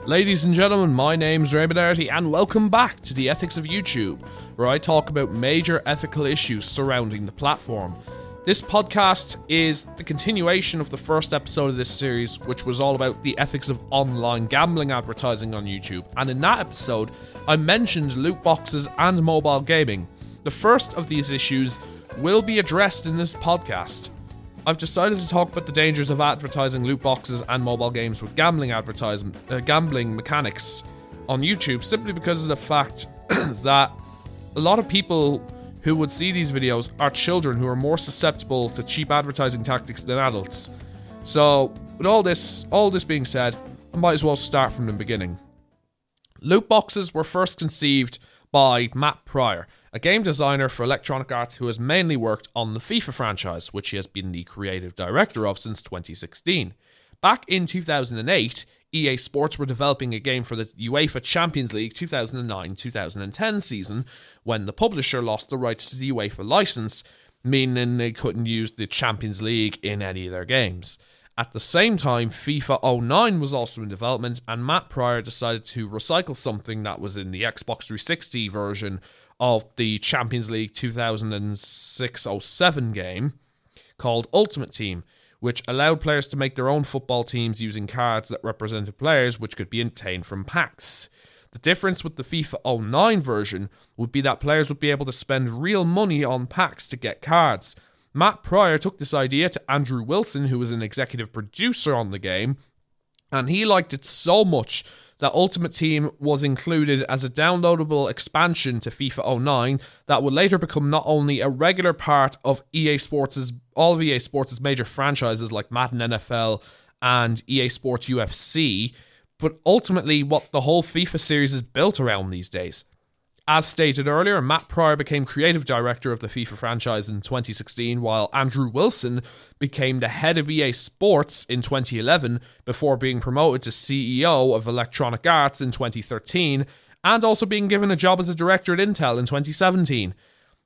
Ladies and gentlemen, my name's R.E.V.A, and welcome back to the Ethics of YouTube, where I talk about major ethical issues surrounding the platform. This podcast is the continuation of the first episode of this series, which was all about the ethics of online gambling advertising on YouTube, and in that episode, I mentioned loot boxes and mobile gaming. The first of these issues will be addressed in this podcast. I've decided to talk about the dangers of advertising loot boxes and mobile games with gambling mechanics on YouTube, simply because of the fact that a lot of people who would see these videos are children who are more susceptible to cheap advertising tactics than adults. So, with all this being said, I might as well start from the beginning. Loot boxes were first conceived by Matt Pryor, a game designer for Electronic Arts who has mainly worked on the FIFA franchise, which he has been the creative director of since 2016. Back in 2008, EA Sports were developing a game for the UEFA Champions League 2009-2010 season when the publisher lost the rights to the UEFA license, meaning they couldn't use the Champions League in any of their games. At the same time, FIFA 09 was also in development, and Matt Pryor decided to recycle something that was in the Xbox 360 version of the Champions League 2006-07 game called Ultimate Team, which allowed players to make their own football teams using cards that represented players which could be obtained from packs. The difference with the FIFA 09 version would be that players would be able to spend real money on packs to get cards. Matt Pryor took this idea to Andrew Wilson, who was an executive producer on the game, and he liked it so much that Ultimate Team was included as a downloadable expansion to FIFA 09 that would later become not only a regular part of all of EA Sports' major franchises like Madden NFL and EA Sports UFC, but ultimately what the whole FIFA series is built around these days. As stated earlier, Matt Pryor became creative director of the FIFA franchise in 2016, while Andrew Wilson became the head of EA Sports in 2011 before being promoted to CEO of Electronic Arts in 2013, and also being given a job as a director at Intel in 2017.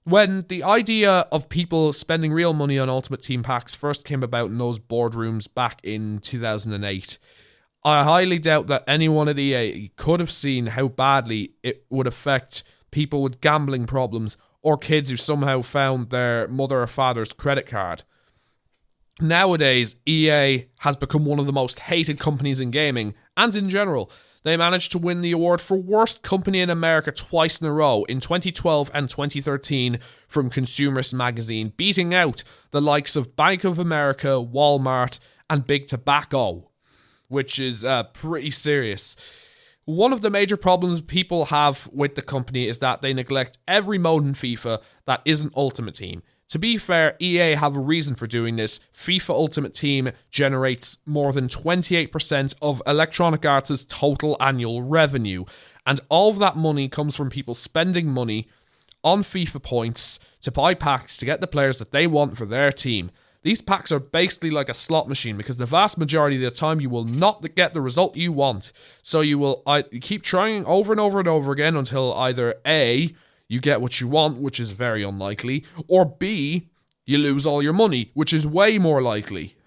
When the idea of people spending real money on Ultimate Team packs first came about in those boardrooms back in 2008, I highly doubt that anyone at EA could have seen how badly it would affect people with gambling problems or kids who somehow found their mother or father's credit card. Nowadays, EA has become one of the most hated companies in gaming, and in general. They managed to win the award for Worst Company in America twice in a row, in 2012 and 2013, from Consumerist Magazine, beating out the likes of Bank of America, Wal-Mart, and Big Tobacco, which is pretty serious. One of the major problems people have with the company is that they neglect every mode in FIFA that isn't Ultimate Team. To be fair, EA have a reason for doing this. FIFA Ultimate Team generates more than 28% of Electronic Arts' total annual revenue, and all of that money comes from people spending money on FIFA points to buy packs to get the players that they want for their team. These packs are basically like a slot machine because the vast majority of the time you will not get the result you want. So you will keep trying over and over and over again until either A, you get what you want, which is very unlikely, or B, you lose all your money, which is way more likely.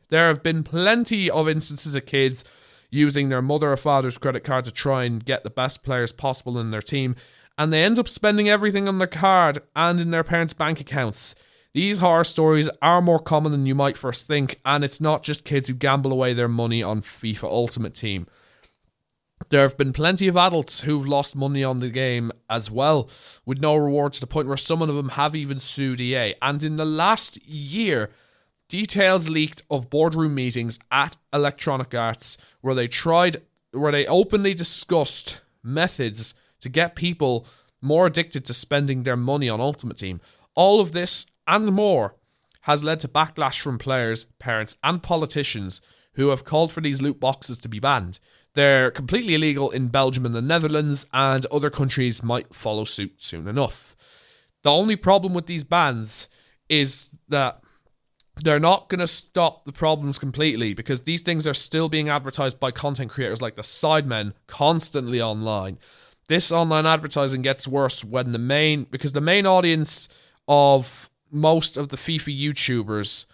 There have been plenty of instances of kids using their mother or father's credit card to try and get the best players possible in their team, and they end up spending everything on their card and in their parents' bank accounts. These horror stories are more common than you might first think, and it's not just kids who gamble away their money on FIFA Ultimate Team. There have been plenty of adults who've lost money on the game as well, with no reward, to the point where some of them have even sued EA. And in the last year, details leaked of boardroom meetings at Electronic Arts where they openly discussed methods to get people more addicted to spending their money on Ultimate Team. All of this and more has led to backlash from players, parents, and politicians who have called for these loot boxes to be banned. They're completely illegal in Belgium and the Netherlands, and other countries might follow suit soon enough. The only problem with these bans is that they're not going to stop the problems completely, because these things are still being advertised by content creators like the Sidemen constantly online. This online advertising gets worse when the main audience of most of the FIFA YouTubers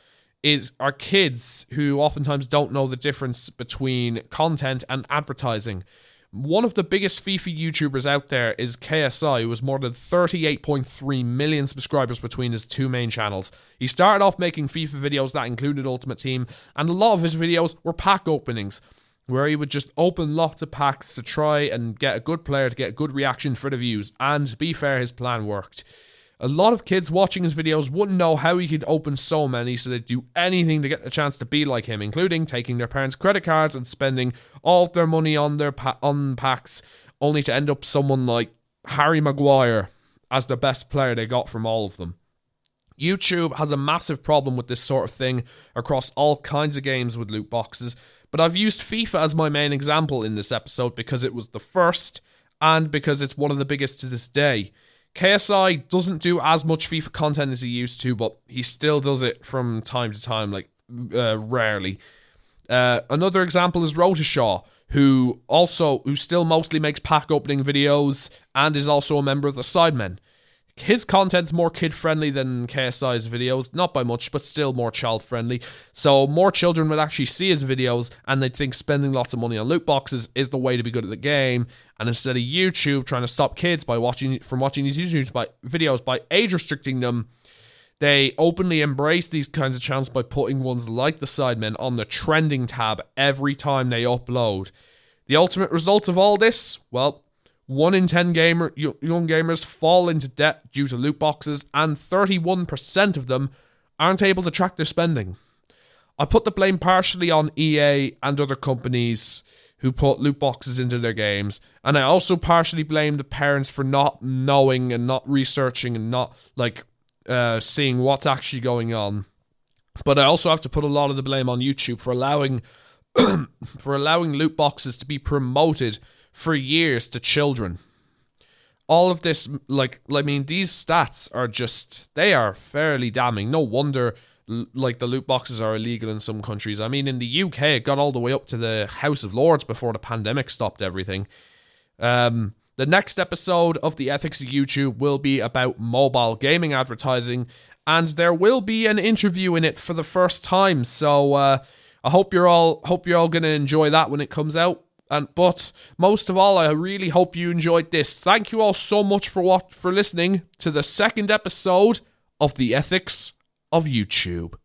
are kids who oftentimes don't know the difference between content and advertising. One of the biggest FIFA YouTubers out there is KSI, who has more than 38.3 million subscribers between his two main channels. He started off making FIFA videos that included Ultimate Team, and a lot of his videos were pack openings, where he would just open lots of packs to try and get a good player to get a good reaction for the views. And to be fair, his plan worked. A lot of kids watching his videos wouldn't know how he could open so many, so they'd do anything to get the chance to be like him, including taking their parents' credit cards and spending all of their money on their on packs, only to end up someone like Harry Maguire as the best player they got from all of them. YouTube has a massive problem with this sort of thing across all kinds of games with loot boxes, but I've used FIFA as my main example in this episode because it was the first and because it's one of the biggest to this day. KSI doesn't do as much FIFA content as he used to, but he still does it from time to time, like rarely. Another example is Rotashaw, who still mostly makes pack opening videos and is also a member of the Sidemen. His content's more kid-friendly than KSI's videos, not by much, but still more child-friendly. So more children would actually see his videos, and they'd think spending lots of money on loot boxes is the way to be good at the game. And instead of YouTube trying to stop kids from watching these YouTube videos by age-restricting them, they openly embrace these kinds of channels by putting ones like the Sidemen on the trending tab every time they upload. The ultimate result of all this? Well, 1 in 10 young gamers fall into debt due to loot boxes, and 31% of them aren't able to track their spending. I put the blame partially on EA and other companies who put loot boxes into their games, and I also partially blame the parents for not knowing and not researching and not seeing what's actually going on. But I also have to put a lot of the blame on YouTube for allowing loot boxes to be promoted for years to children. All of this, these stats are they are fairly damning. No wonder, the loot boxes are illegal in some countries. I mean, in the UK, it got all the way up to the House of Lords before the pandemic stopped everything. The next episode of The Ethics of YouTube will be about mobile gaming advertising, and there will be an interview in it for the first time. So I hope you're all going to enjoy that when it comes out. But most of all, I really hope you enjoyed this. Thank you all so much for listening to the second episode of The Ethics of YouTube.